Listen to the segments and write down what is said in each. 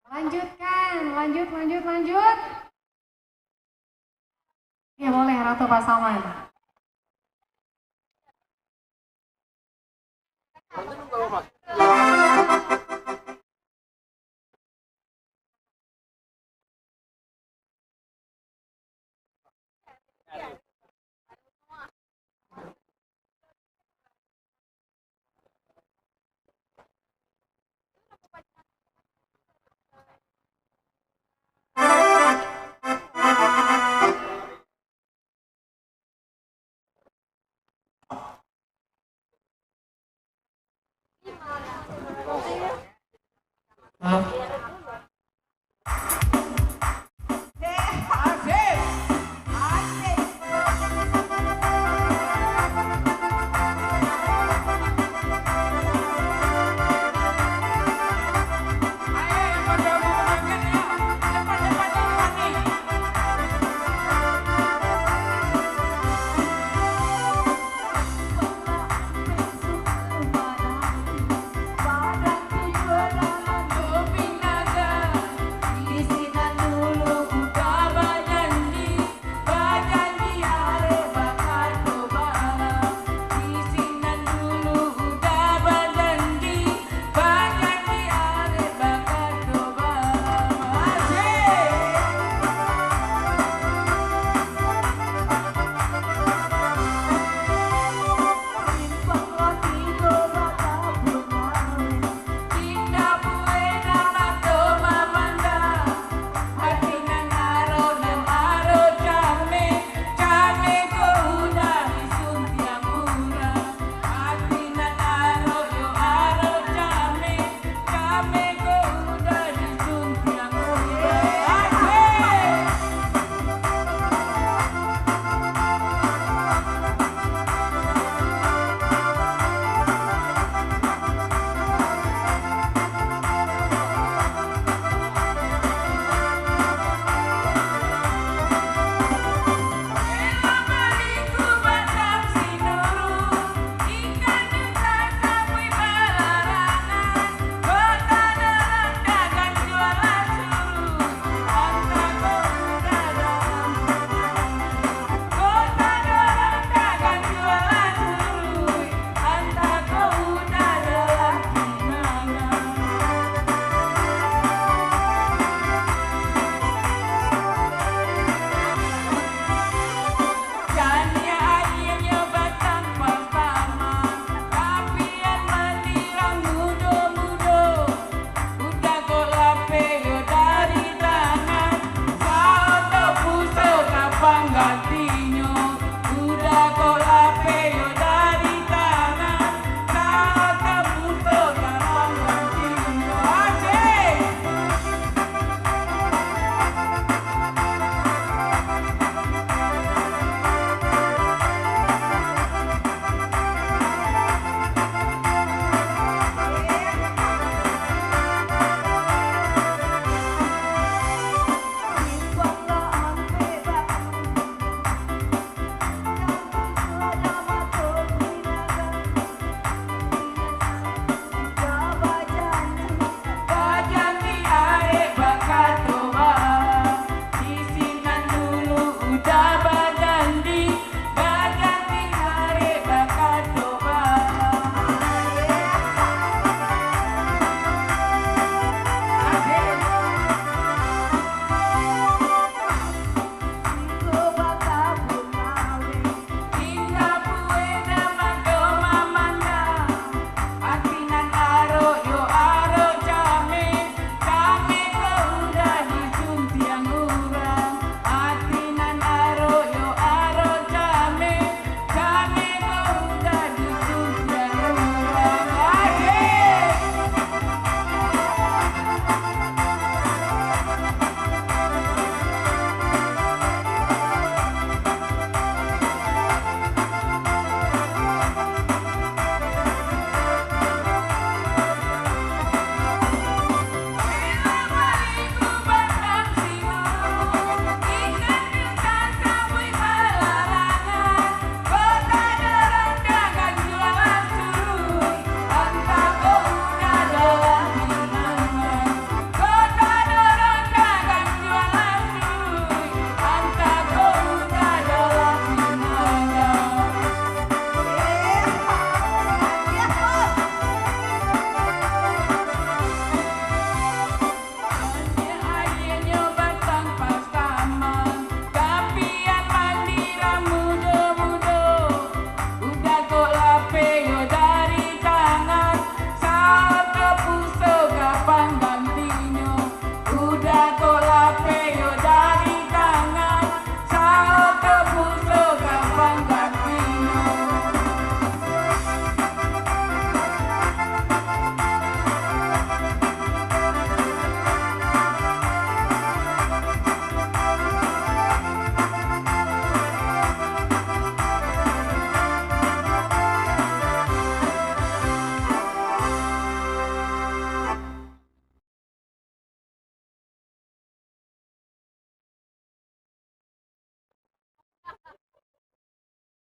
Lanjutkan, lanjut. Ya boleh Ratu Pasaman.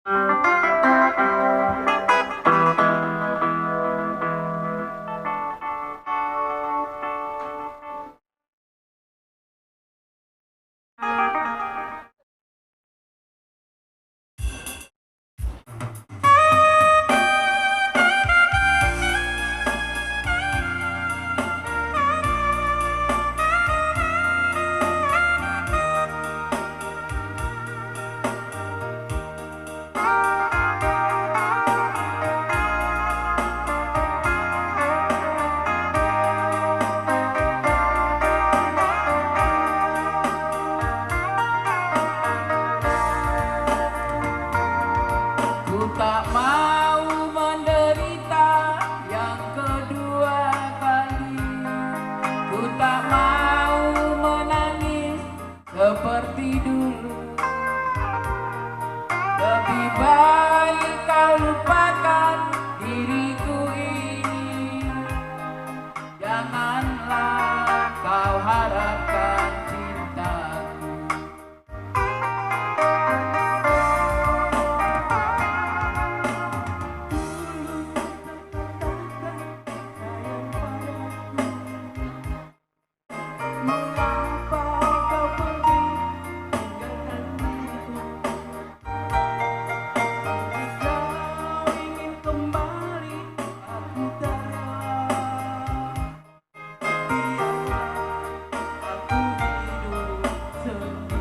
Ku tak mau menderita yang kedua kali. Ku tak mau menangis seperti dulu. Lebih baik kau lupakan diriku ini. Janganlah kau harapkan cintaku. Mengapa kau pergi tinggalkan diriku? Kau ingin kembali, aku tak rela. Biarlah aku hidup sendiri.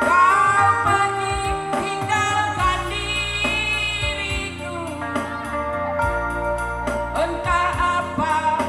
Kau pergi tinggalkan diriku. Entah apa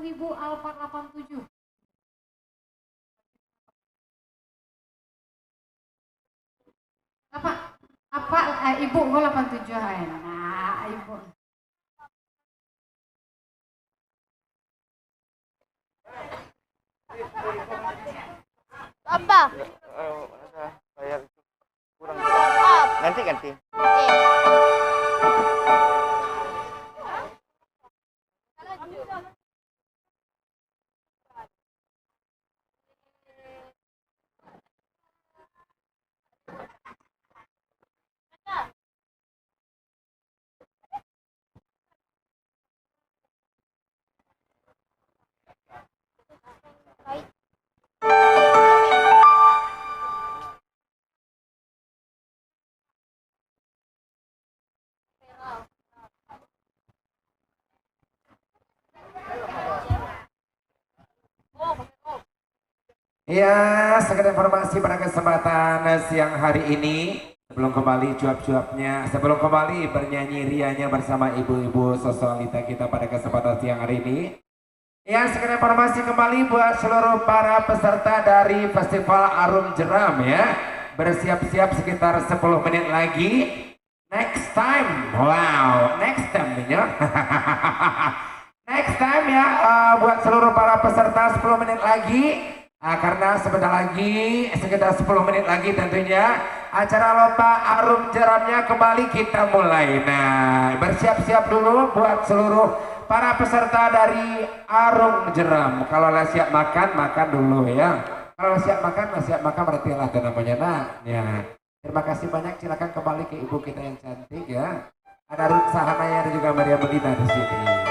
Ibu Alfa 87. Apa Ibu kok 87 nah Ibu. Apa? Bayar kurang. Up. Ganti. Ya, sekedar informasi pada kesempatan siang hari ini. Sebelum kembali cuap-cuapnya, sebelum kembali bernyanyi rianya bersama ibu-ibu sosialita kita pada kesempatan siang hari ini. Ya, sekedar informasi kembali buat seluruh para peserta dari Festival Arum Jeram ya. Bersiap-siap sekitar 10 menit lagi. Next time, wow, next time ya. Next time ya, buat seluruh para peserta 10 menit lagi. Karena sebentar lagi, sekitar 10 menit lagi tentunya acara lomba Arum Jeramnya kembali kita mulai. Nah, bersiap-siap dulu buat seluruh para peserta dari Arum Jeram. Kalau lah siap makan, makan dulu ya. Kalau siap makan berarti lah itu namanya. Nah, ya. Terima kasih banyak. Silakan kembali ke ibu kita yang cantik ya. Ada Ruth Sahanaya dan juga Maria Medina di sini.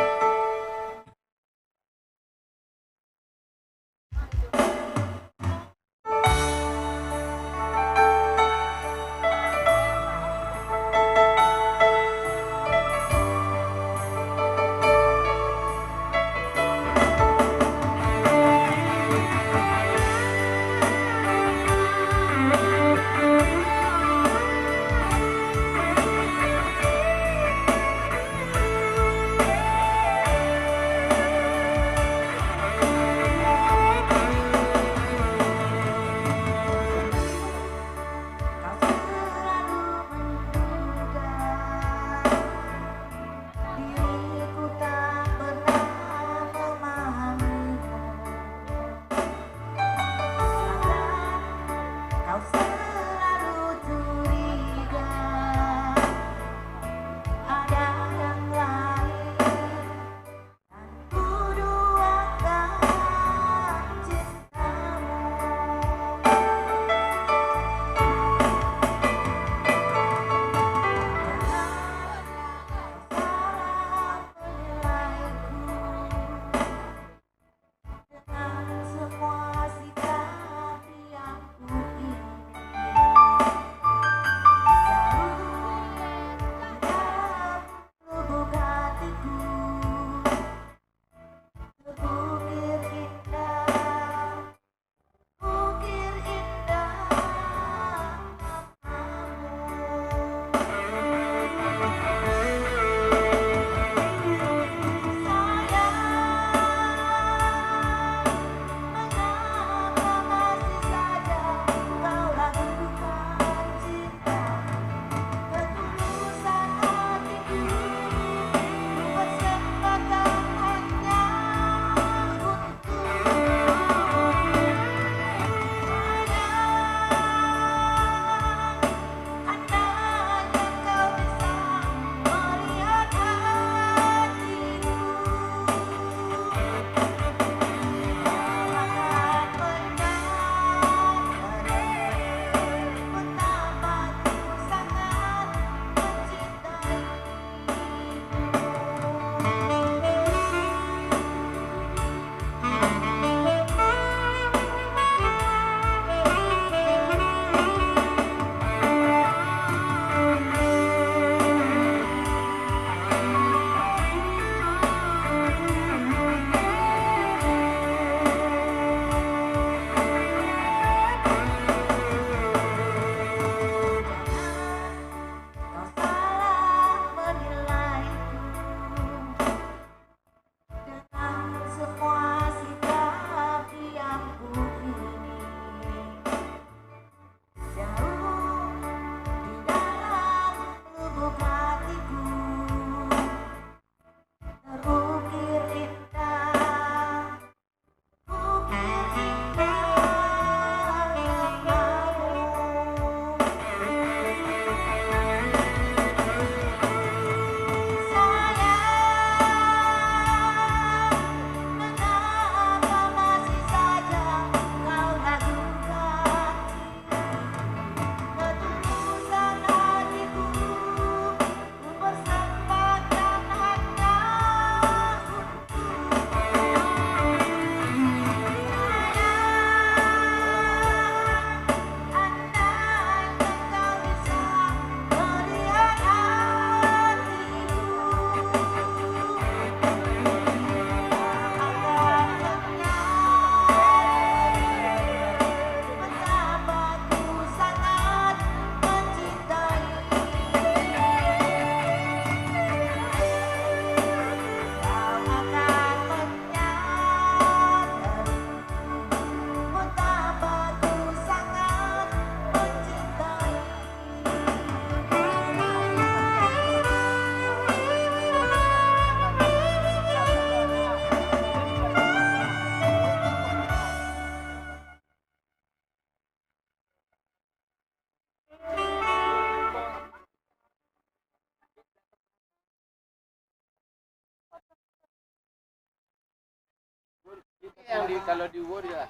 yang di kalau di Uwo dia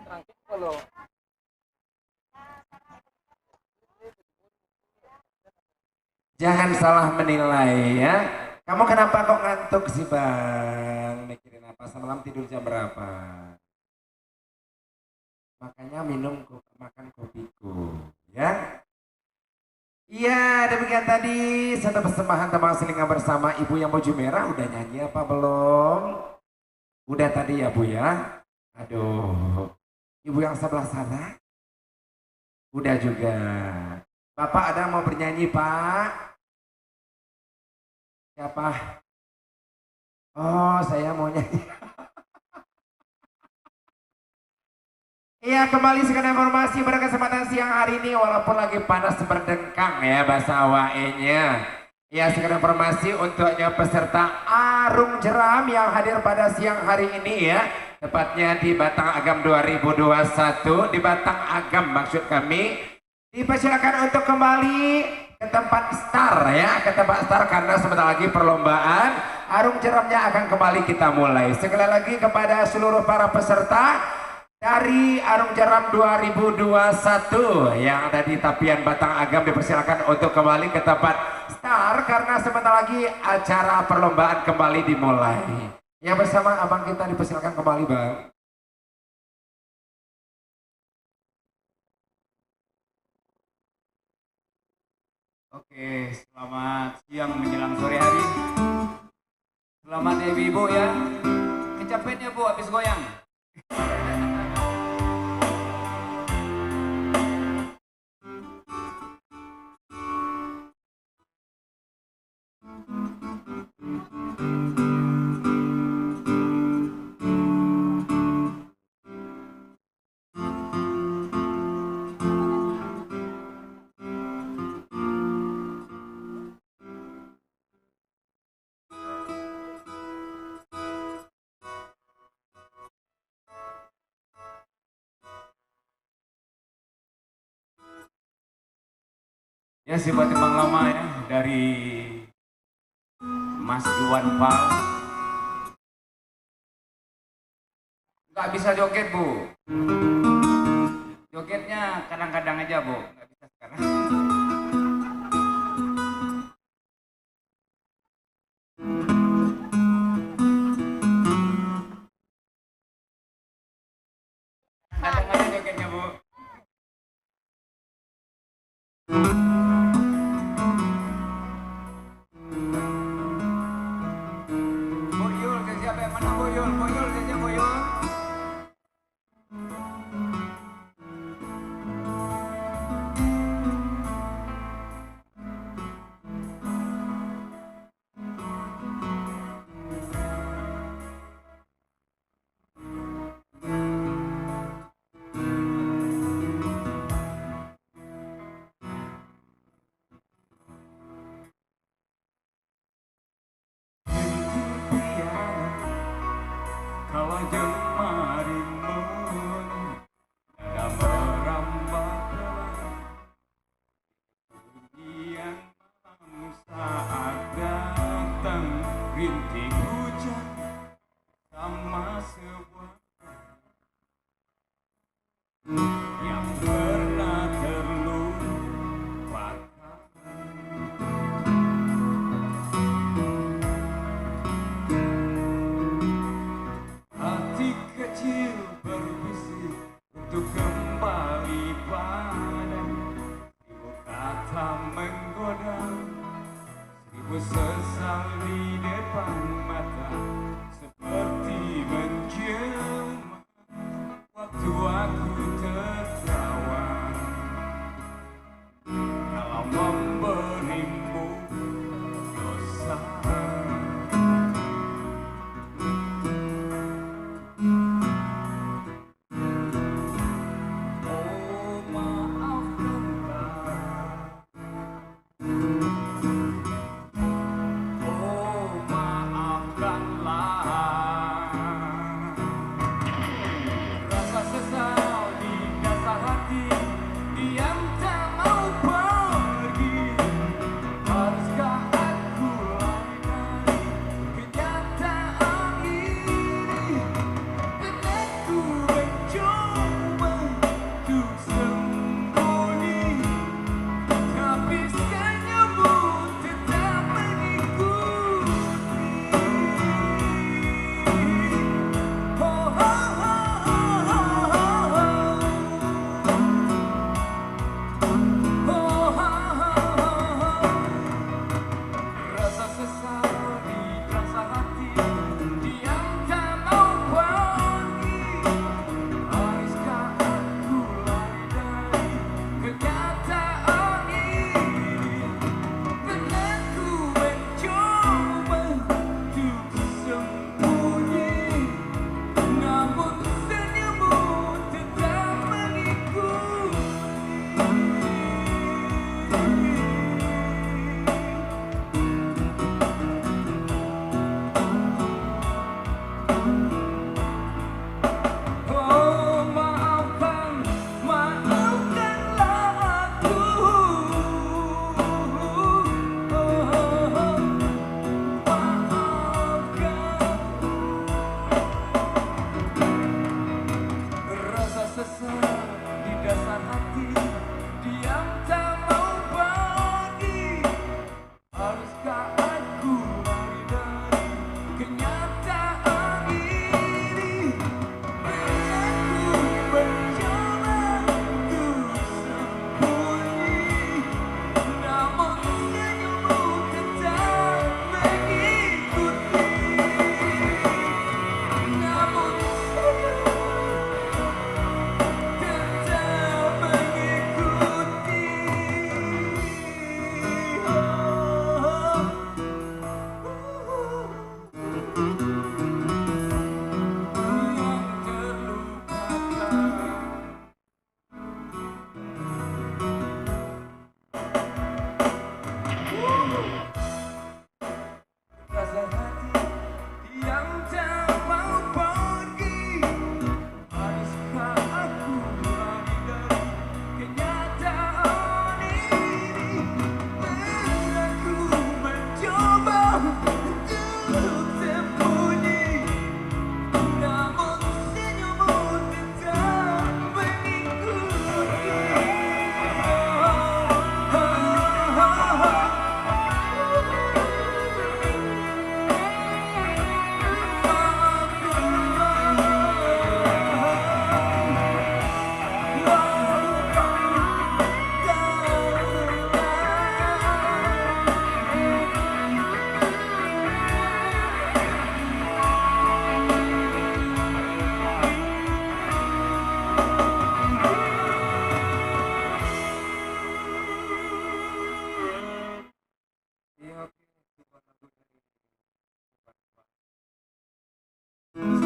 terangkat kalau jangan salah menilai ya. Kamu kenapa kok ngantuk sih bang? Mikirin apa? Semalam tidur jam berapa? Makanya makan kopiku ya. Iya demikian tadi satu persembahan Tembang Selingan bersama Ibu yang baju merah. Udah nyanyi apa belum? Udah tadi ya Bu ya. Aduh, Ibu yang sebelah sana udah juga. Bapak ada yang mau bernyanyi Pak? Siapa? Oh saya mau nyanyi. Iya kembali sekian informasi pada kesempatan siang hari ini walaupun lagi panas berdengkang ya bahasa WA-nya. Ya sekian informasi untuknya peserta Arung Jeram yang hadir pada siang hari ini ya. Tepatnya di Batang Agam 2021 di Batang Agam maksud kami. Dipersilakan untuk kembali ke tempat start ya, ke tempat start karena sebentar lagi perlombaan Arung Jeramnya akan kembali kita mulai. Sekali lagi kepada seluruh para peserta dari Arung Jeram 2021 yang ada di Tapian Batang Agam dipersilakan untuk kembali ke tempat start karena sebentar lagi acara perlombaan kembali dimulai. Yang bersama abang kita dipersilakan kembali bang. Oke, selamat siang menjelang sore hari. Selamat ya ibu ya. Kecapean ya bu habis goyang. Ya si Batimbang lama ya dari Mas Iwan Pal. Nggak bisa joget bu. Jogetnya kadang-kadang aja bu. Nggak bisa sekarang. Kadang aja jogetnya bu.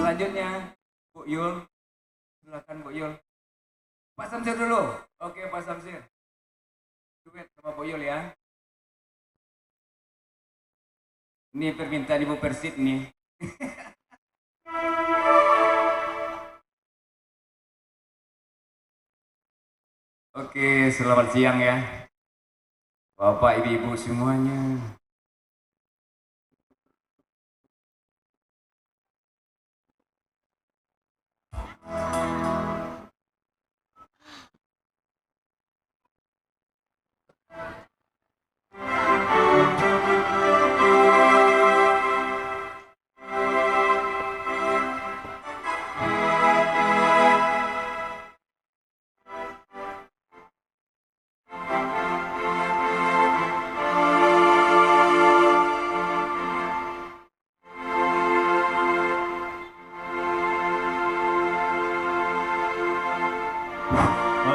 Selanjutnya Bu Yul, silakan Bu Yul. Pak Samsir dulu. Oke Pak Samsir. Duet sama Bu Yul ya. Ini permintaan Ibu Persib nih. Oke, selamat siang ya. Bapak, Ibu-ibu semuanya.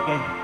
Oke.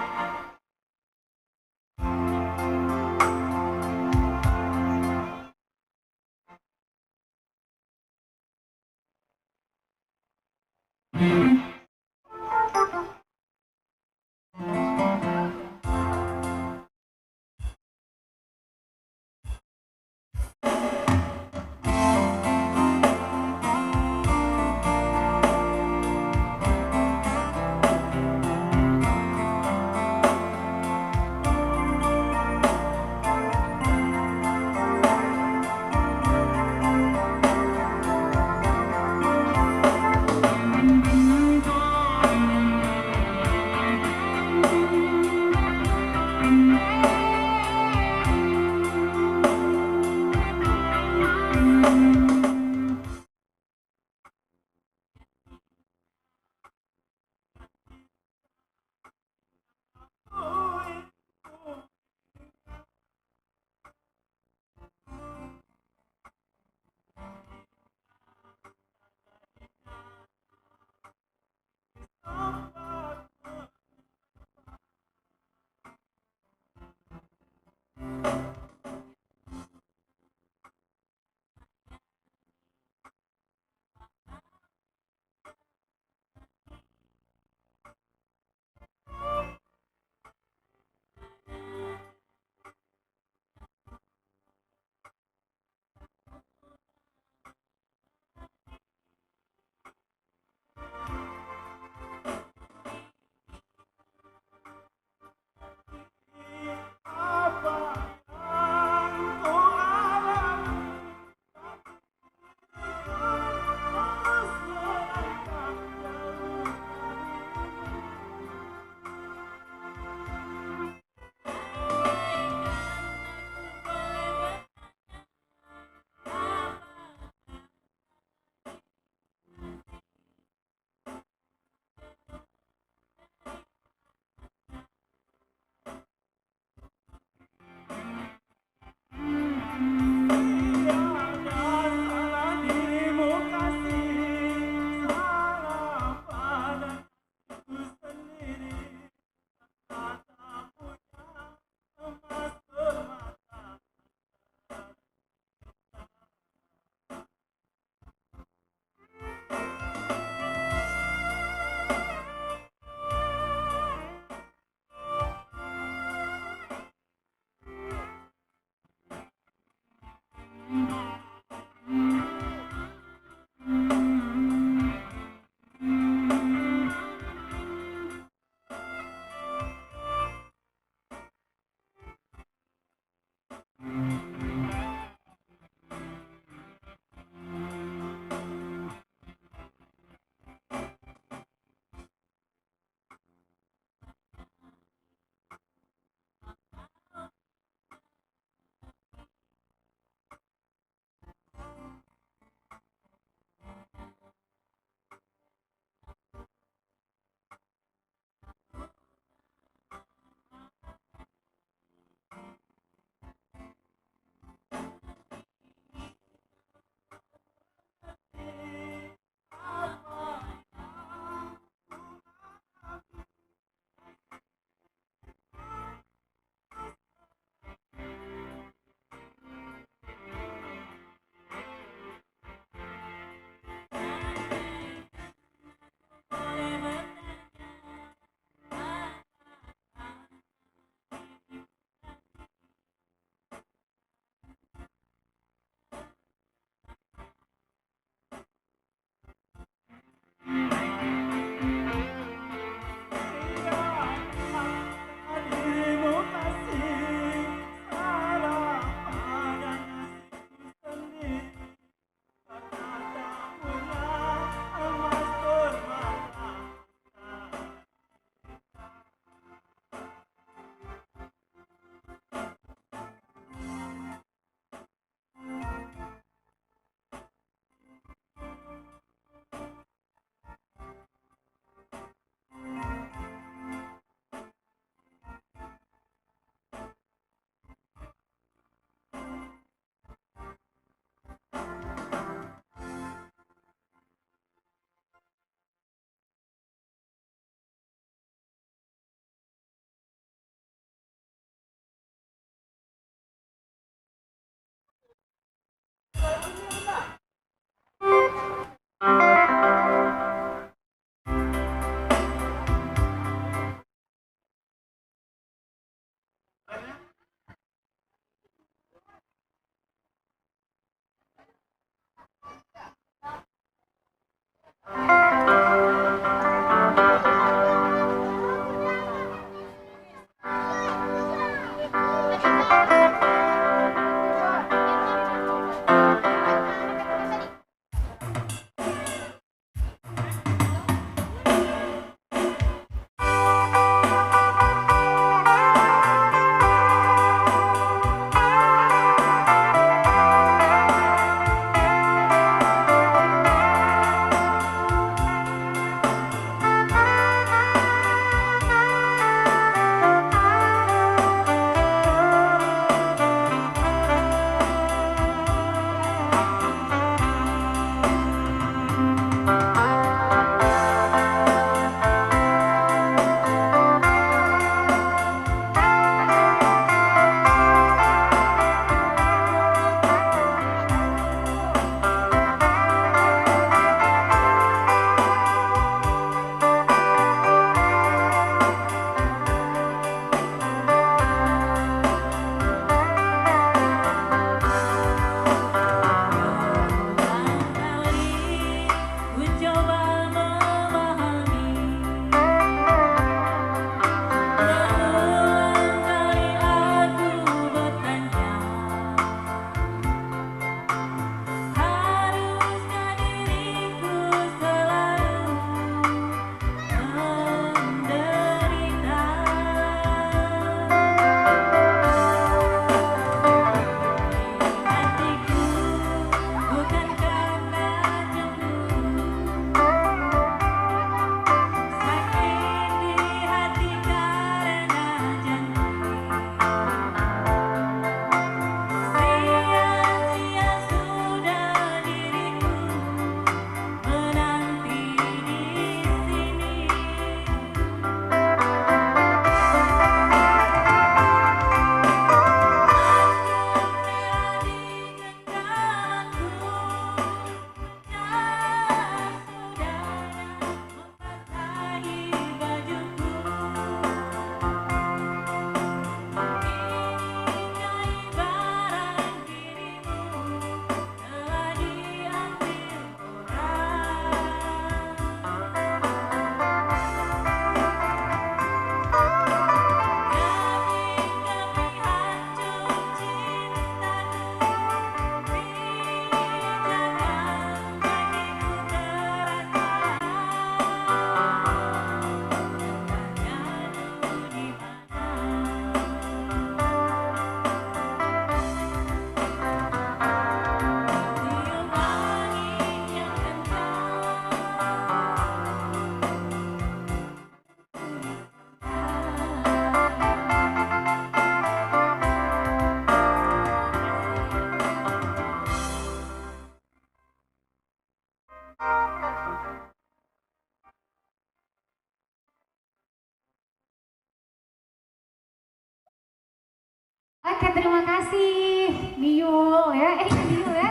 Oke, terima kasih Niul ya. Niul ya.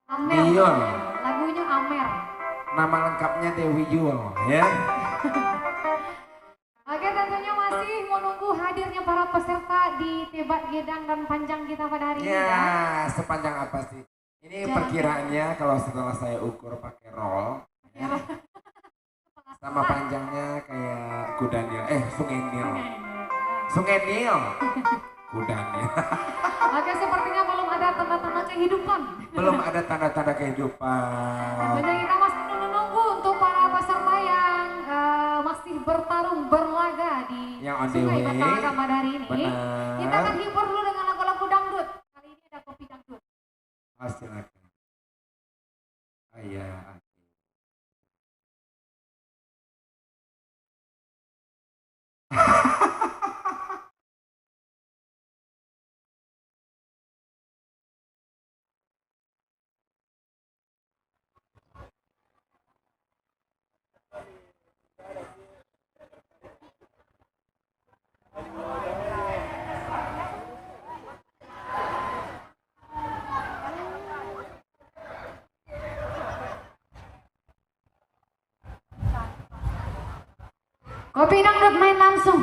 Amer. Niul. Lagunya Amer. Nama lengkapnya Dewi Yul ya. Oke, tentunya masih menunggu hadirnya para peserta di debat gedang dan panjang kita pada hari ini Ya, ya. sepanjang apa sih? Ini Jalan. perkiraannya kalau setelah saya ukur pakai roll, ya, sama panjangnya kayak kuda Nil, Sungai Nil. Sungai Nil. Kuda Nil. Oke, sepertinya belum ada tanda-tanda kehidupan. Belum ada tanda-tanda kehidupan. Tentunya kita masih menunggu untuk para peserta yang masih bertarung berlaga di Yang on the Sungai way. Batangan pada hari ini. Benar. Kita akan hibur dulu dengan lagu-lagu dangdut. Kali ini ada kopi dangdut. Oh, silakan. Ayah. Kopi dangdut main langsung.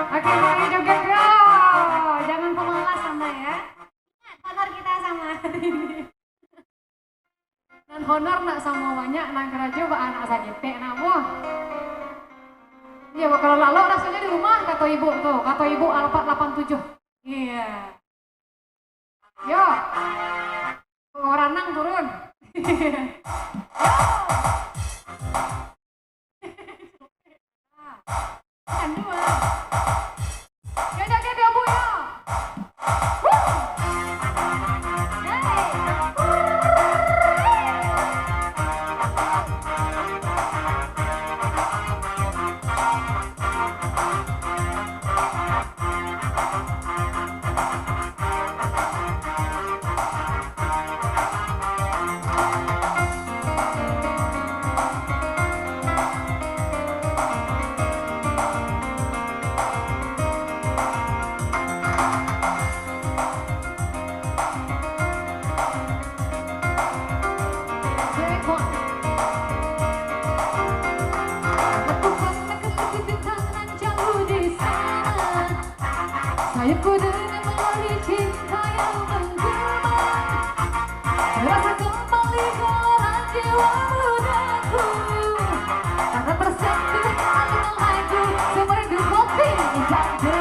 Oke, mari joget yo. Jangan pemalas Anda ya. Ingat honor kita sama hari ini. Dan honor nak sama banyak nak kerajo ba anak sakit namo. Iya, kalau lalu rasanya di rumah kata ibu tuh, kata ibu Alfa 87. Iya. Yo. Orang nang turun. Kan dua. Ya joget ya Bu ya. rasa kembali gelora jiwa mudaku. Karena tersentuh alunan lagu semerindu kopi jangkau.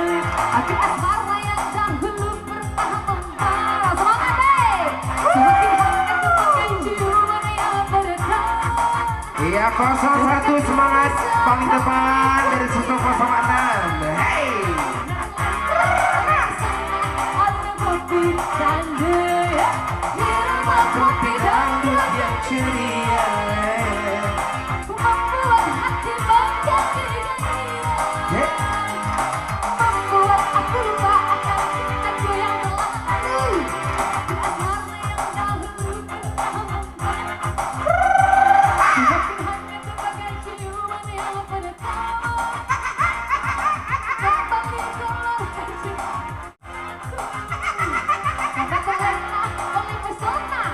Api asmara yang dahulu pernah membara. Semangat deh! Semakin hangat semakin ciuman yang berdekat. Iya 01 semangat paling depan dari susul 06. Hey. Kopi dangdut yang ceria membuat hati menjadi gembira, membuat aku lupa akan cintaku yang berlalu. Asmara yang dahulu pernah membara. Semakin hangat sebagai ciuman yang pertama. Kembali gelora jiwa. Karena terlena oleh pesona.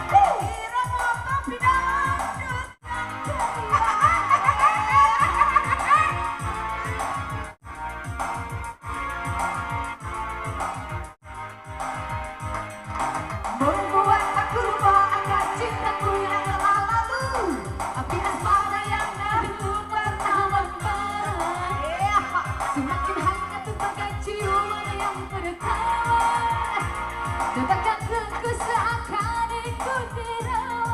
Irama kopi dangdut yang ceria. Membuat aku lupa akan cintaku yang telah lalu. Api asmara yang dahulu pernah membara. Semakin hangat sebagai ciuman yang berdekat. Detak jantungku seakan ikut irama.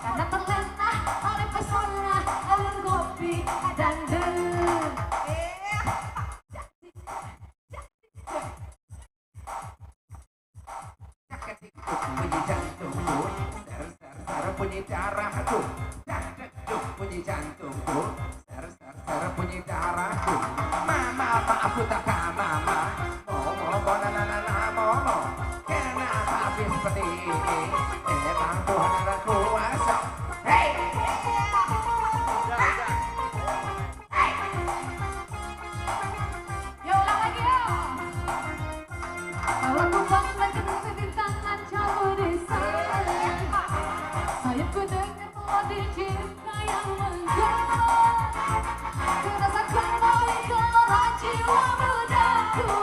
Karena terlena oleh pesona alun kopi dangdut. Ketikuk bunyi jantungku, ser bunyi darahku. Dak-dak-duk bunyi jantungku, ser bunyi darahku. Mama aku tak mama, momo na momo. Kenapa api seperti ini? Emang Tuhan ada kuasa. Hey. Yo ulang lagi yo. Kalau ku bangga di tangan jauh di sana, sayapku dengar melodi cinta yang menggema. Ku rasa kembali gelora jiwa mudaku.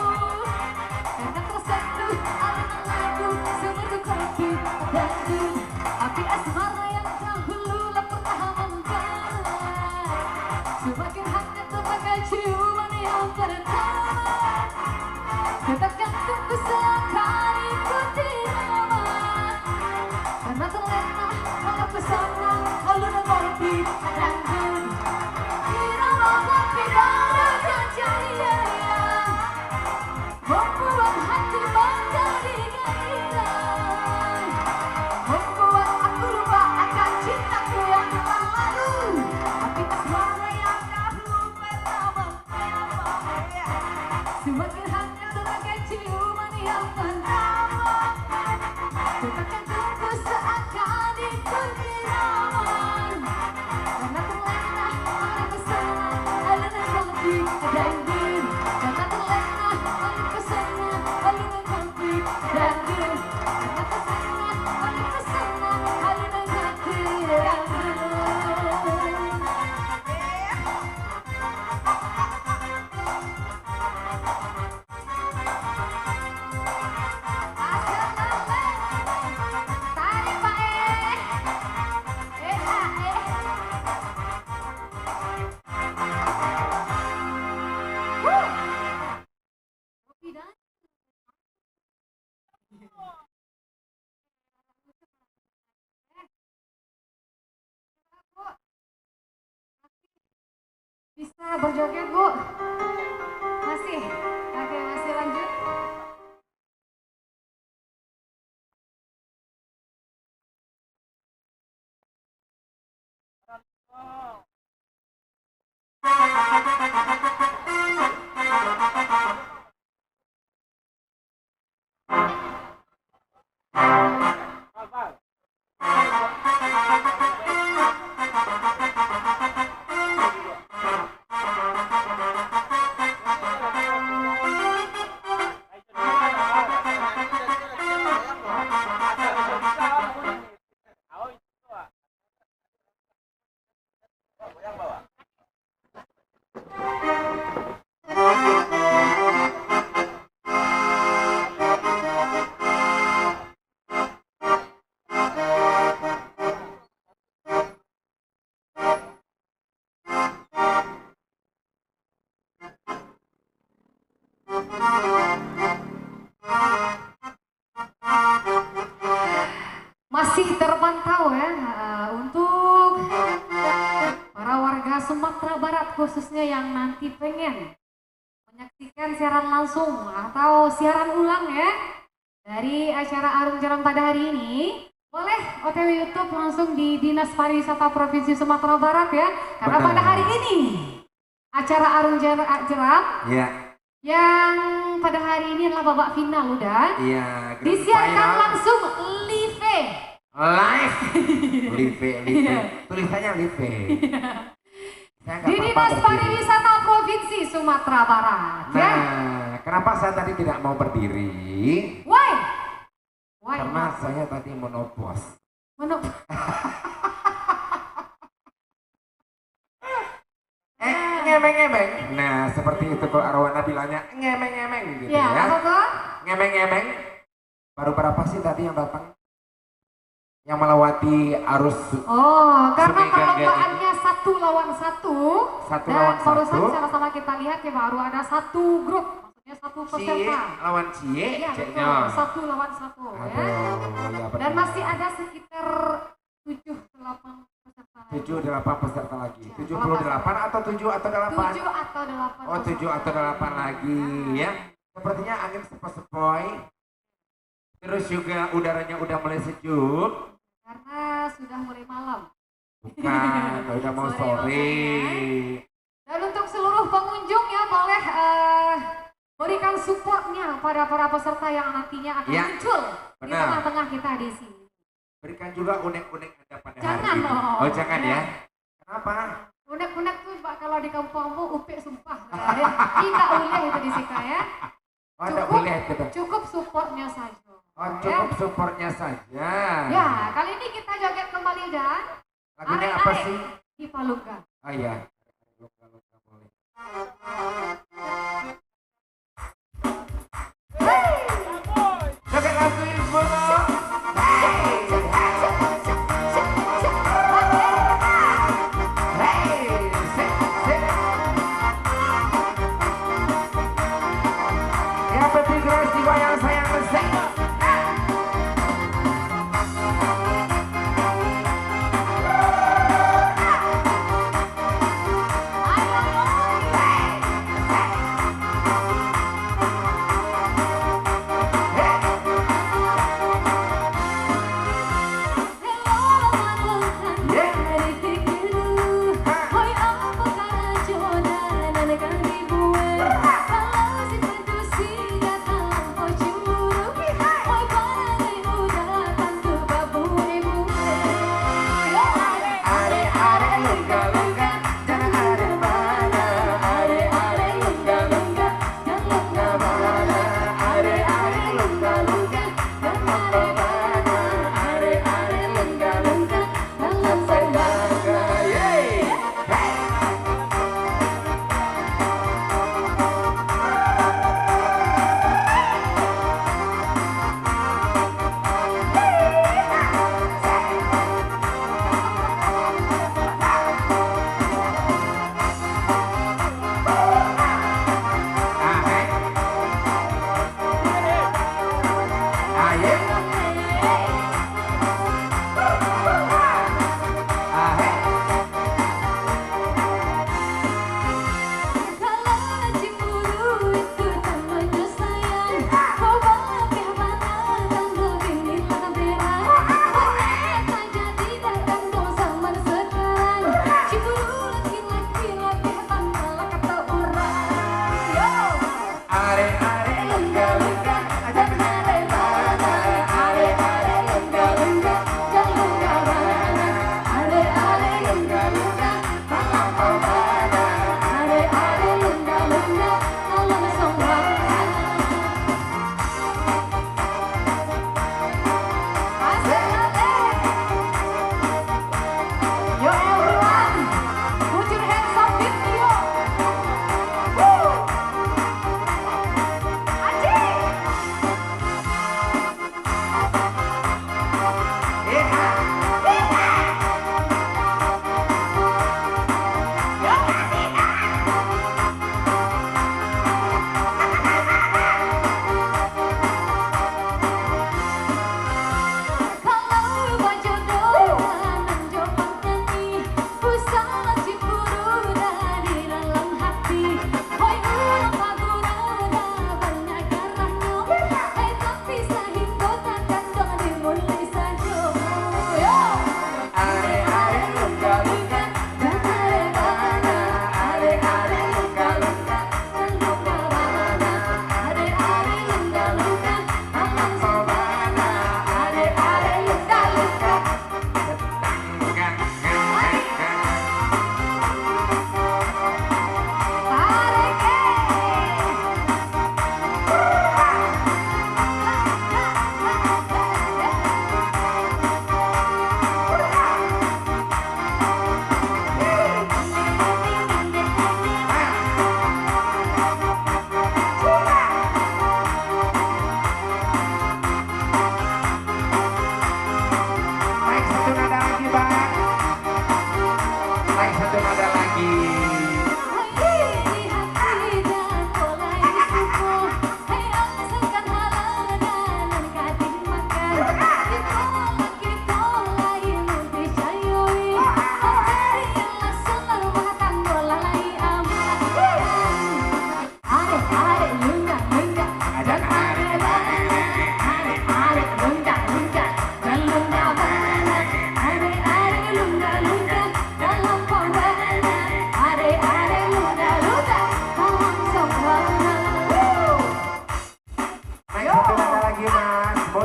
Karena tersentuh alunan lagu semerdu kopi dangdut. Api asmara yang dahulu pernah membara. Semakin hangat sebagai ciuman yang pertama. Detak jantungku seakan ikut irama. Karena terlena oleh pesona alunan kopi dangdut. Irama kopi dangdut yang ceria, membuat hati menjadi gairah, membuat aku lupa akan cintaku yang telah lalu. Api asmara yang dahulu pernah membara. Semakin hangat sebagai ciuman yang pertama. Detak jantungku seakan ikut irama. Karena terlena oleh pesona alunan kopi dangdut. Karena terlena oleh pesona alunan kopi dangdut. Karena terlena oleh pesona alunan kopi dangdut. Tarik Pak Woo! Kopi dan bisa berjoget Bu? Masih? Oke, masih lanjut. Masih terpantau ya untuk para warga Sumatera Barat khususnya yang nanti pengen menyaksikan siaran langsung atau siaran ulang ya dari acara Arum Jeram pada hari ini, boleh OTW YouTube langsung di Dinas Pariwisata Provinsi Sumatera Barat ya, karena Benar. pada hari ini acara Arum Jeram Iya. yang pada hari ini adalah babak final udah Iya. grand disiarkan final. langsung live. Live. Live. Iya. Tulisannya live. Saya nggak Di apa-apa Dinas berdiri. Pariwisata Provinsi Sumatera Barat ya. Nah, kenapa saya tadi tidak mau berdiri? Why? Why? Karena saya tadi menopos. Ngemeng-ngemeng. Nah, seperti itu kalau Arwana bilangnya ngemeng-ngemeng gitu Ya, ya. apa tuh? Ngemeng-ngemeng. Baru berapa sih tadi yang datang? Yang melewati arus Oh, karena Sungai Gangga perlombaannya 1 lawan 1. Satu Dan lawan barusan satu. sama-sama kita lihat ya baru ada 1 grup, maksudnya 1 Cie peserta. lawan Cie, Iya betul, Cie-nya. 1 lawan 1 ya. Aduh, ya benar. Dan masih ada sekitar 7-8 peserta. 7-8 peserta lagi. Ya, 78 atau 7 atau 8? 7 atau 8. Oh, 7 atau 8 lagi ya. Sepertinya angin sepoi-sepoi. Terus juga udaranya udah mulai sejuk. Karena sudah mulai malam. Bukan, udah mau Sore sore. Dan untuk seluruh pengunjung ya boleh berikan supportnya pada para peserta yang nantinya akan Ya, muncul di benar. tengah-tengah kita di sini. Berikan juga unek-unek Anda pada Jangan hari ini. dong. Oh, jangan ya. Ya. Kenapa? Unek-unek tuh Pak kalau di kampungmu upik sumpah. Tidak boleh itu di sini ya. Oh, tidak Cukup. boleh gitu. Cukup supportnya saja. Oh, cukup supportnya saja. Ya, kali ini kita joget kembali dan Lagunya apa sih? di Palungga. Oh iya. Luka-luka boleh. Joget lagu Ibu. Ya berpikiran jiwa yang sayang mesej.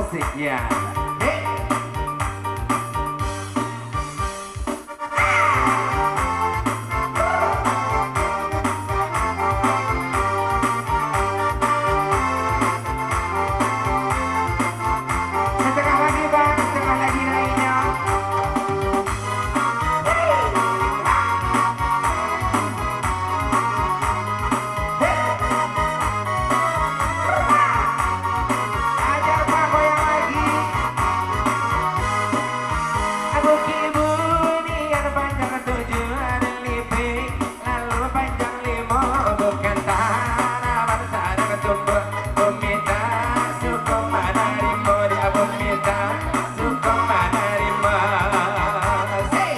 musiknya. Setengah lagi bang, setengah lagi naiknya. Ajar pak goyang lagi. Buki bunian panjang 7 hari lipik, lalu panjang 5 bukan tanaman sadar tumbuh. Bumita suku manarimo dia bumita suku manarimo. Say.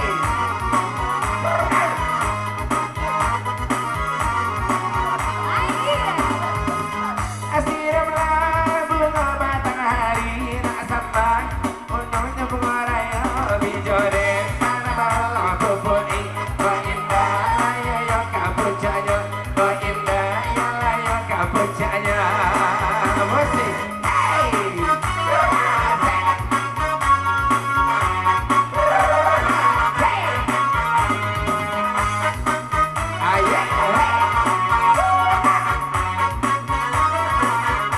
Asiramlah bunga matahari nak sampai untuknya bunga raya bijore mana malam pupui wa indah ya ya kapucanya wa indah ya la ya kapucanya musik hey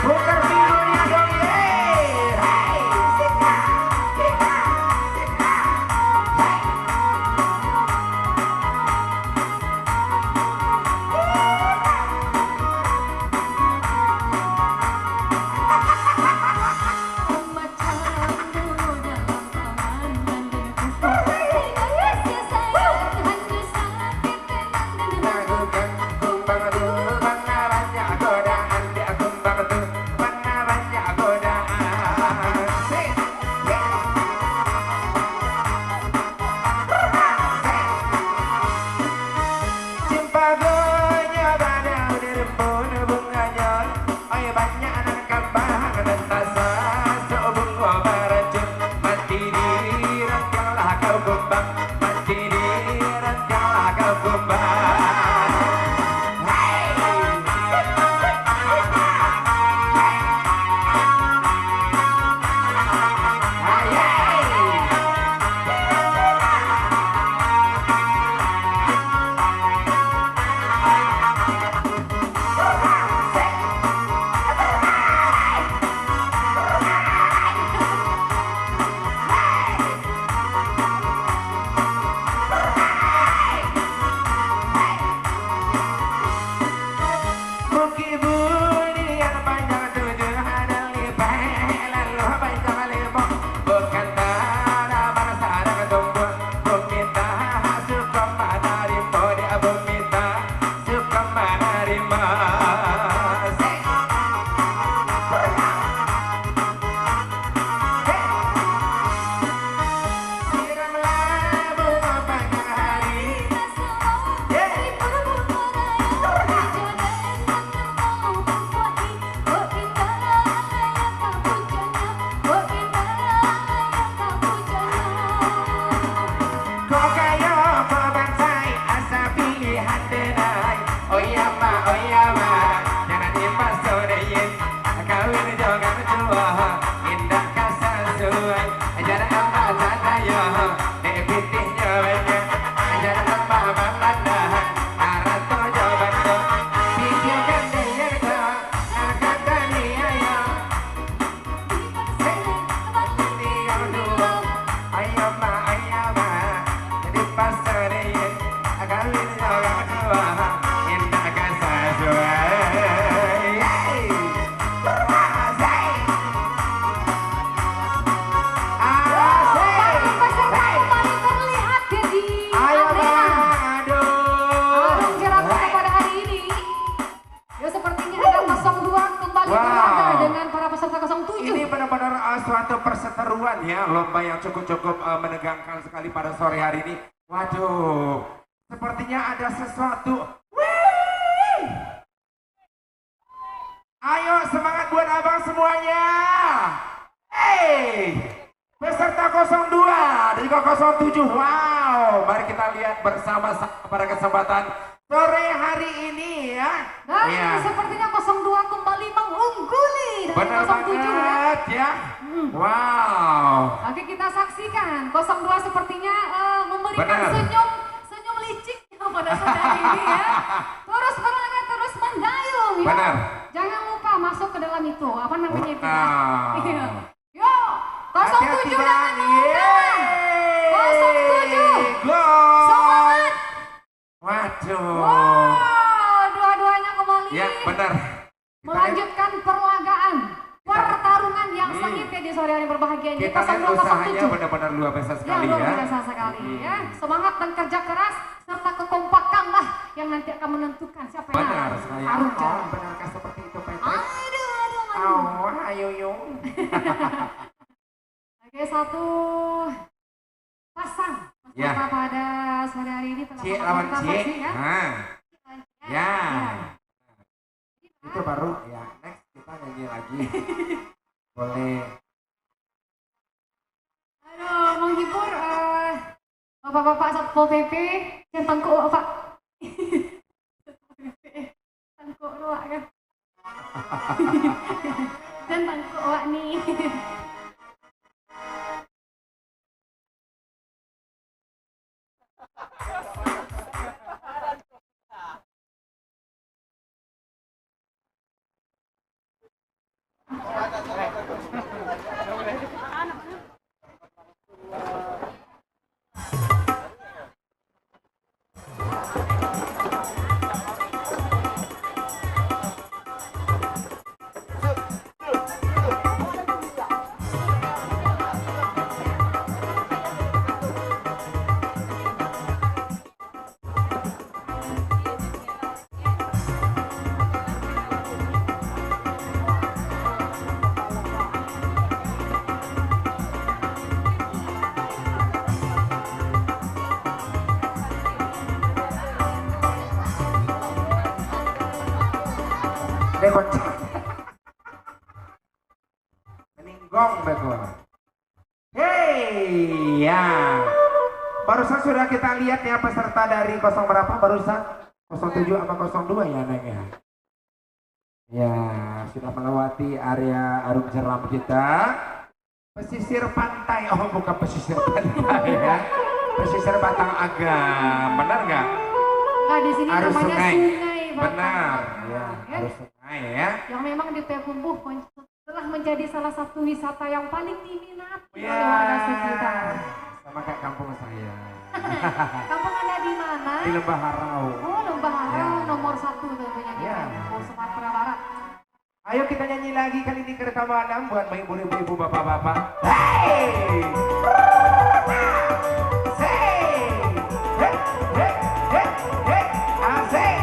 Putar birunya dong ye. Hai. Sika. Sika. Sika. Hai. Lakukan kumbang dulu mana banyak godaan dia kumbang dulu mana banyak godaan. Sik. Cimpagonya pada dirembun bunganya, oi banyak anak kambang dan tasa sebunga barajun mati di rantinglah kau kumbang mati di rantinglah kau kumbang. Buki bunian panjang 7 hari lipik, lalu panjang 5 bukan tanaman sadar tumbuh. Bumita suka manarimo dia bumita suka manarimo. Sik. Siramlah bunga panjang hari. Kok kayo pembansai asa pilihan denai. Oh iya ma, jangan dipasodayin. Kawin jangan jua, indah kasasuai. Jangan apa tandaya, depitihnya banyak. Jangan apa malanda, arato jawabannya. Pikirkan dia kata, kata dia ya. Tinggal dua, ayo ma, jadi pasodayin. Kawin jangan jua, indah kasasuai. Ayo bang, aduh. Arung jeramnya pada hari ini. Ya sepertinya ada 02 kembali Wow. berlaga dengan para peserta 07. Ini benar-benar suatu perseteruan ya, lomba yang cukup menegangkan sekali pada sore hari ini. Waduh, sepertinya ada sesuatu. Wih! Ayo semangat buat abang semuanya. Hey, peserta 02 dan juga 07. Wow, mari kita lihat bersama pada kesempatan sore hari ini ya. Dan Iya. sepertinya 02 kembali mengungguli dari Benar 07 ya. banget ya. Wow. Oke, kita saksikan 02 sepertinya memberikan Benar. senyum licik pada sore hari ini ya. Terus berlaga, terus mendayung ya. Benar. Jangan lupa masuk ke dalam itu, apa namanya itu? Wow. Iya. Yo, 07 Hati-hati, jangan Bang. diundang. 07. Gol. Semangat. Waduh. Wow, dua-duanya kembali Ya benar. melanjutkan perlagaan pertarungan yang sengit ya di sore hari berbahagia ini. Kita lihat usahanya 0207. benar-benar luar biasa Ya, sekali luar ya. biasa sekali ya. Semangat dan kerja keras serta kekompakan lah yang nanti akan menentukan siapa yang Benar sekali. harus Oh, jalan. benarkah seperti itu Pak? Aduh. Oh, ayo yung. Oke, satu pasang Ya. peserta pada sore hari ini telah C lawan C. ya. Nah, ya. Ya. Itu baru ya. Next kita nyanyi lagi. Boleh. Aduh, menghibur bapak-bapak Satpol PP yang tangkuk Pak. Tangkuk luak kan. Dan tangkuk wak nih. Dekocak. Meninggong betul. Hey, ya. Barusan sudah kita lihat ya peserta dari 0 berapa barusan? 07 sama 02 ya Neng ya. Ya, sudah melewati area Arum Jeram kita. Pesisir pantai, oh bukan pesisir pantai ya. Pesisir Batang Agam, benar nggak? Nah, di sini Arus namanya sungai. Sungai Batang Benar, Agam, ya, ya. harus sungai ya. Yang memang di Payakumbuh telah menjadi salah satu wisata yang paling diminati Ya, oleh warga sekitar. sama kayak kampung saya. Kampung Anda di mana? Di Lembah Harau. Oh, Lembah Harau Ya. nomor 1 tentunya di Ya. Payakumbuh Sumatera Barat. Ayo kita nyanyi lagi kali ini kereta malam buat menghibur ibu-ibu bapak-bapak. Hey! Say! Hey! Hey! Hey! Hey! Asik!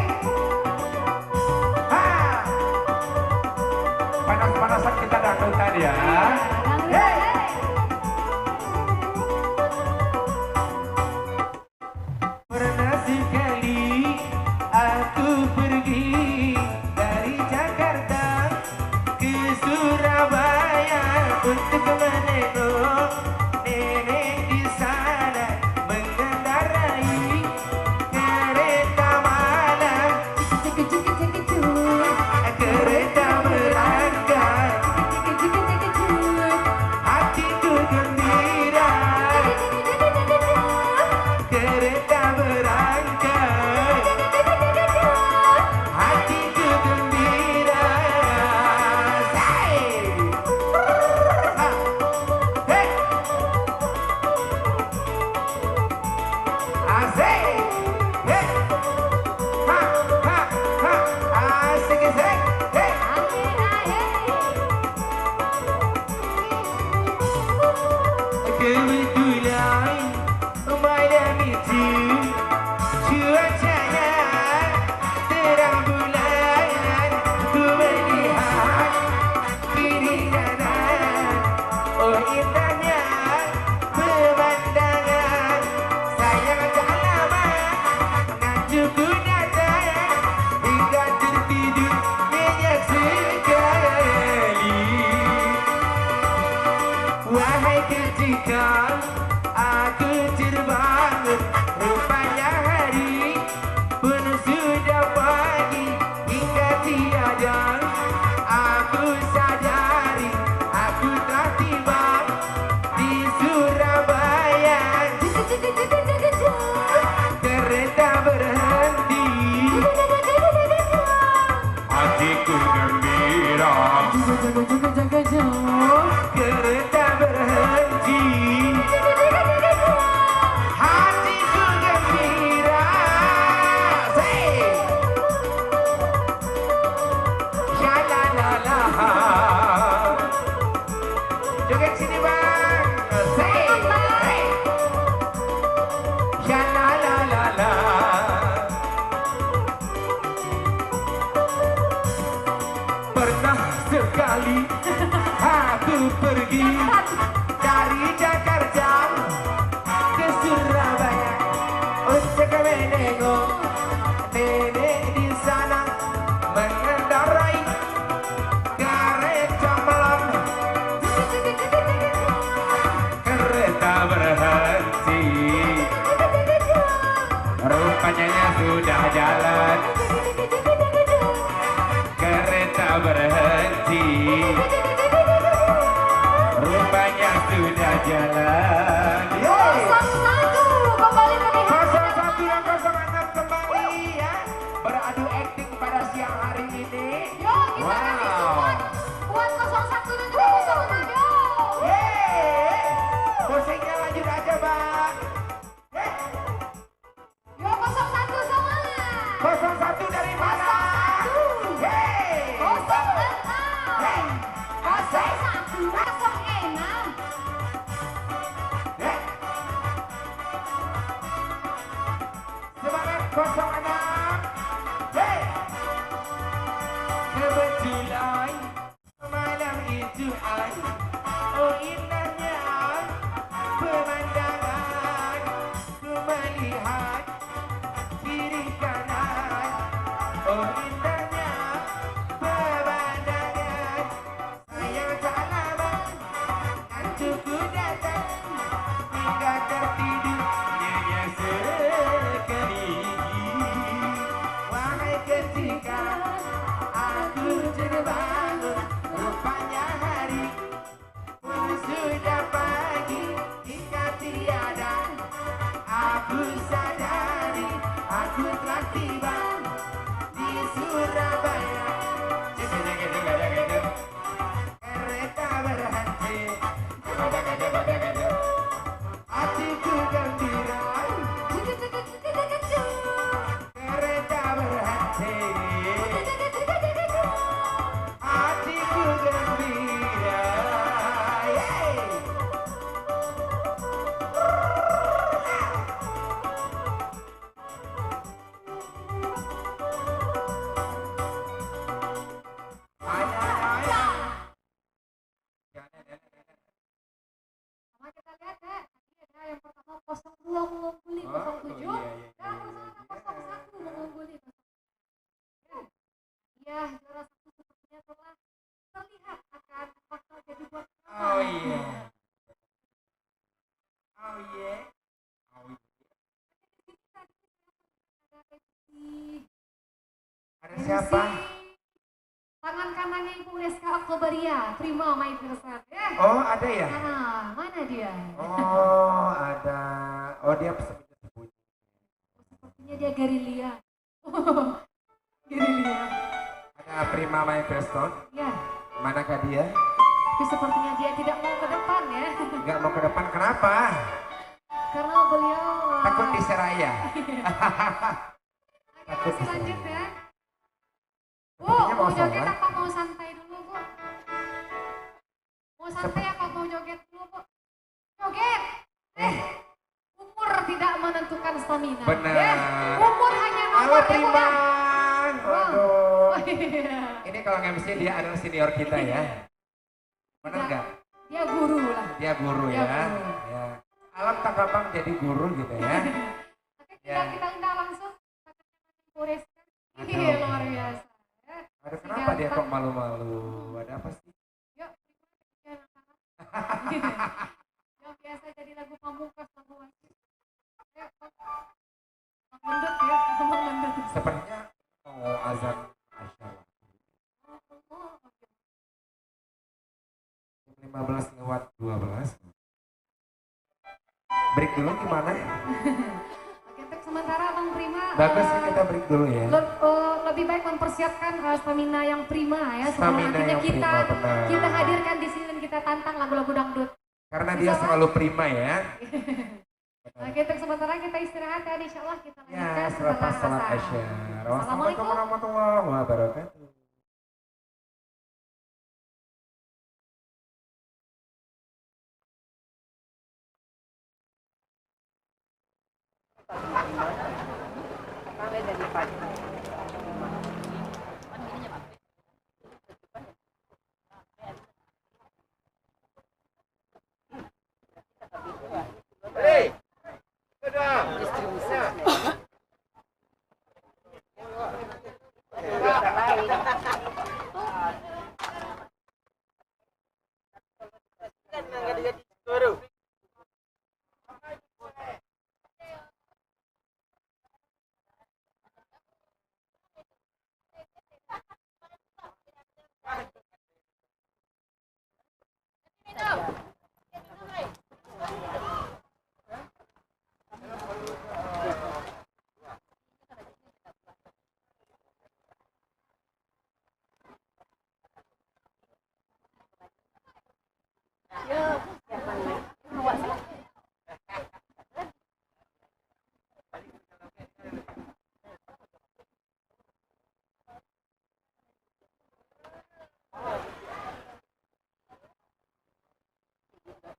Ha! Panas-panasan kita dangdutan ya. Hey! Pernah sekali aku pergi dari Jakarta ke Surabaya untuk menengok nenek di sana mengendarai kereta malam, kereta berangkat, hatiku gembira, kereta berangkat, hatiku gembira. Say! Ha! Hey! Asik! Hey! Ha! Ha! Ha! Asik, asik! Hey! Kebetulan malam itu cuacanya terang bulan, ku melihat kiri kanan, oh indahnya pemandangan. Sayang tak lama ngantukku datang hingga tertidur nyenyak sekali. Wahai ketika aku terbangun, rupanya hari penuh Joget sini bang. Say, hey. Ya la la la la. Pernah sekali aku pergi dari Jakarta ke Surabaya untuk menengok nenek di sana mengendarai kereta malam. Kereta berhenti, rupanya sudah jalan. Kereta berhenti, rupanya sudah jalan. Yeay. 01 kembali ke 01 dan 06 kembali ya, beradu akting pada siang hari ini. Yuk kita kasih support buat 01 dan juga 06 yuk. Yeay. Musiknya lanjut aja bang. Yuk 01 semuanya. 01 dari mana? 01. Yeay. 06. Yeay. Asik. 01 06. Yeay. Semangat 06. Yeay. Kebetulan malam itu oh indahnya pemandangan, ku melihat kiri kanan, oh indahnya pemandangan. Sayang tak lama ngantukku datang hingga tertidur nyenyak sekali. Wahai ketika aku terbangun, rupanya hari pun sudah pagi hingga tiada aku sadari aku telah tiba di Surabaya. Kereta berhenti, hatiku gembira. Kereta berhenti, hatiku gembira. Yeay. Sama kita lihat ya, tadi ada yang pertama 02 mengungguli 07 dan pasangan 01 mengungguli 01. Ya, juara satu sepertinya telah terlihat akan bakal jadi buat siapa. Oh iya. Oh iya. Ada siapa? Tangan kanannya Ibu Neska Oktoberia, Prima My Person. Ya. Oh ada ya? Nah, mana dia? Oh ada. Oh dia sembunyi. Sepertinya dia gerilya. Gerilya. Ada Prima My Person. Ya, Manakah dia? tapi sepertinya dia tidak mau ke depan ya. Nggak mau ke depan. Kenapa? Karena beliau Takut diseraya. Oke, masih lanjut ya. Bu, Sepertinya mau mau joget sholat. apa mau santai dulu, Bu? Mau santai apa mau joget dulu, Bu? Joget. Umur tidak menentukan stamina. Benar. Ya. Umur hanya Halo nomor ya, Bu Prima. ya. Waduh. Oh, iya. Ini kalau MC dia adalah senior kita ya. Benar nggak? Dia guru lah. Dia guru Dia ya. guru. Ya. Alam tak gampang jadi guru gitu ya. Oke, Ya. kita undang langsung Bu Reska. Aduh. Iya, luar biasa. Ya. Aduh kenapa dia kok malu-malu? Ada apa sih? Yuk, kita yang biasa jadi lagu pamungkas lagu wajib. Ayo, mendut ya, ngomong mendut. Sepertinya mau azan Aisyah. 15 lewat 12. Break dulu gimana? Oke, untuk sementara Bang Prima. Bagus sih kita break dulu ya. Lebih baik mempersiapkan stamina yang prima ya. Sebelum Stamina nantinya yang kita prima, benar. kita hadirkan di sini dan kita tantang lagu-lagu dangdut. Karena Bisa, dia Pak? selalu prima ya. Oke, untuk sementara kita istirahat ya, insya Allah kita lanjutkan Ya, selepas salat asar. Aisyah. Assalamualaikum. Wassalamualaikum warahmatullahi wabarakatuh.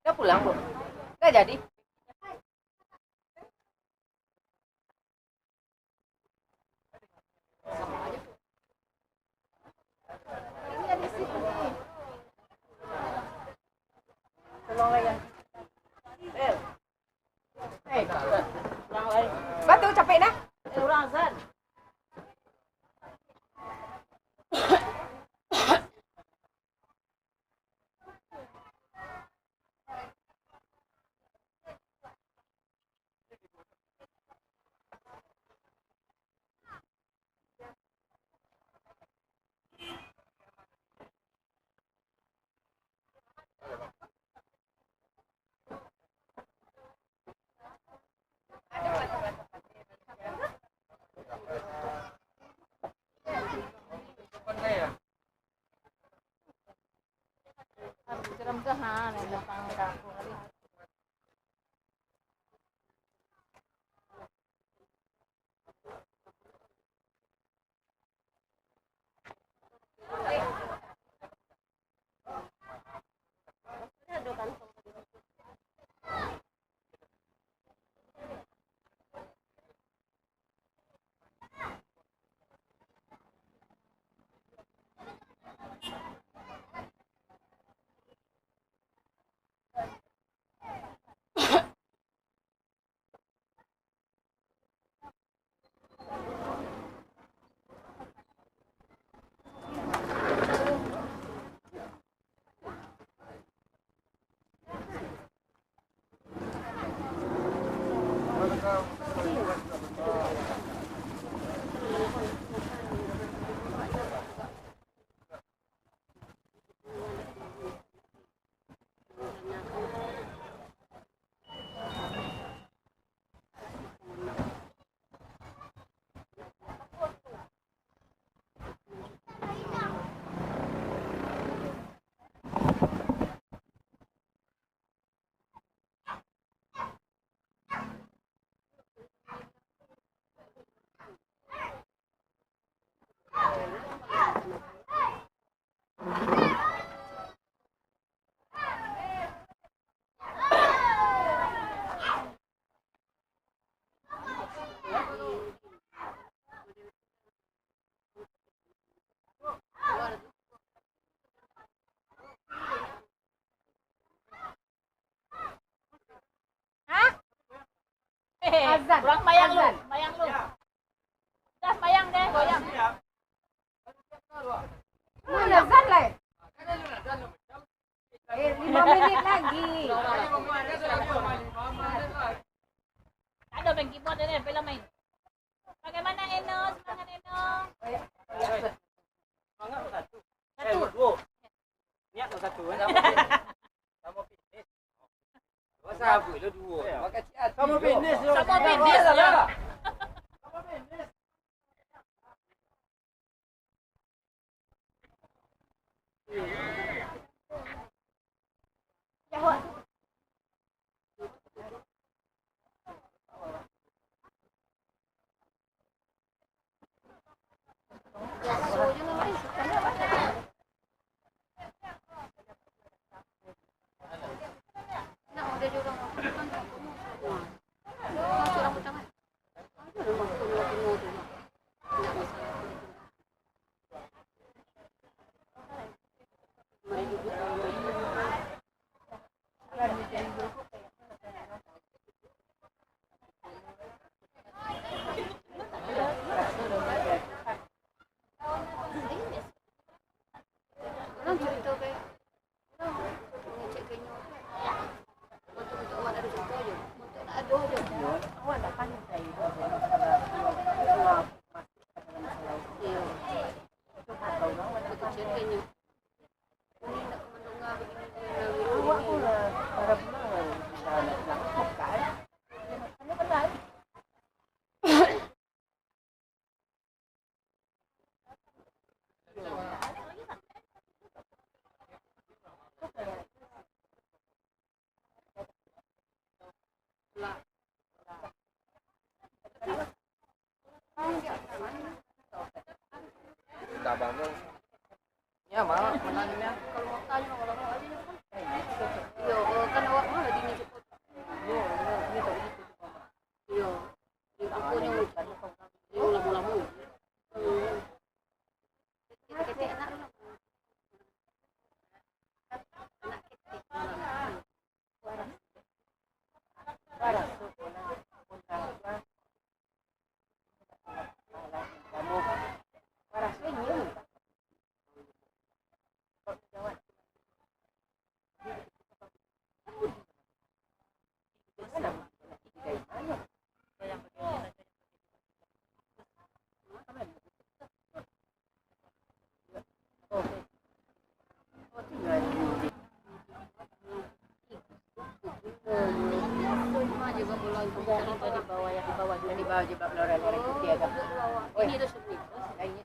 Udah pulang, Bu? Nggak jadi? Batu capek dah. Orang Azan. Siram ke ha, nih belakang kampung tadi. Azan. Kurang mayang lu, mayang lu. Dah mayang deh, goyang. Mana azan lah? 5 menit lagi. Ada main keyboard ini, film main. Bagaimana Eno? Semangat Eno. Semangat satu. Satu. Dua. Niat satu. Sama fitness. Sabu lu dua. Sama fitness. Sama fitness ya. juga pulau itu di bawah yang di bawah juga loreng-loreng putih agak. Oh ini udah sudah. Kayaknya.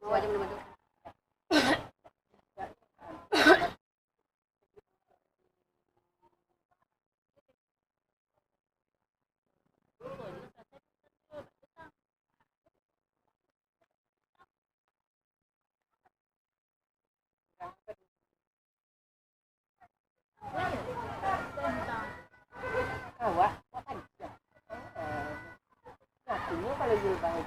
Mau aja belum ada. Wah, kan. Nah, ini kalau lebih baik.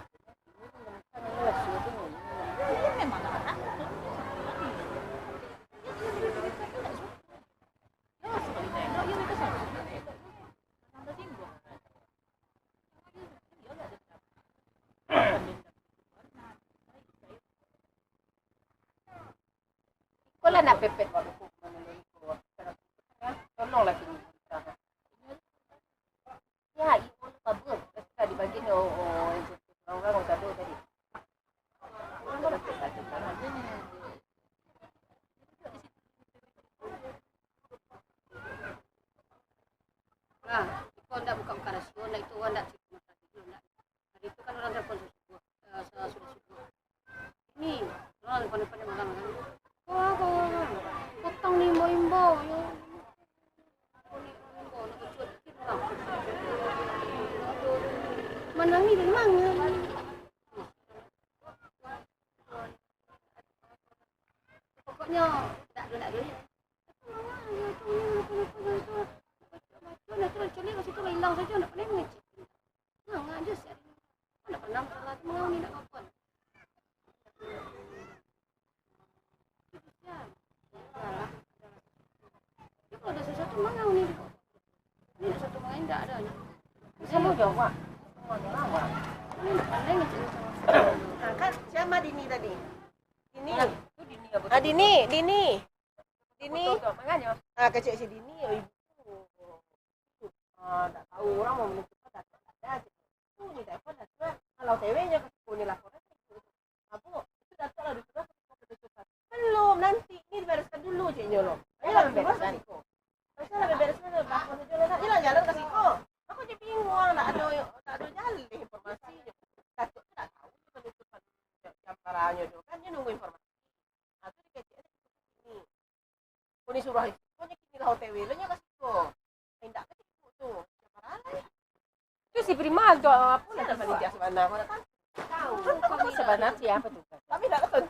Kau lah nak pepet waktu aku menelur. Tolong lagi. Ya, ibu kabur. Kita dibagi orang-orang yang kado tadi. Nah, itu anda buka rasio, nah itu anda cek mata dulu, nah. Hari itu kan orang telepon sudah subuh. Ini orang pandai-pandai makan. Wah, potong ni imbo, yo. Menang ni dari mana? Pokoknya tak ada ya. Cari kat situ hilang saja nak pernah ngecek. Nah, aja sih. Nak pernah salah mengau ni nak apa? Kalau ada sesuatu mengau ni. Ni ada satu main tak ada ni. Sama jawab. Ini nak pandai ngecek. Kan siapa Dini tadi? Dini. Itu Dini apa? Dini. Betul, makanya. Kecil si Dini, oh ibu. Tak tahu orang mau menentukan tak ada. Itu ni telepon dah. Kalau TW-nya ke ni laporan. Abu, itu datanglah di sudah keputusan. Belum, nanti ini dibereskan dulu ciknya loh. Ayolah bereskan. Masalah bereskan lapor saja lah. Ayolah jalan ke situ. Aku je bingung, tak ada jalan informasinya. Datuk tu tak tahu penentukan jam parahnya tu kan dia nunggu informasi. Itu dikecek ni. Kau ni suruh hari. Kau ni kini lah OTW lo nya ke situ. Tidak ke situ tu. Jam parah lah. Itu si Primal tu apa nak panitia sebenarnya. Tahu. Sebenarnya siapa tu? Tapi tak tahu.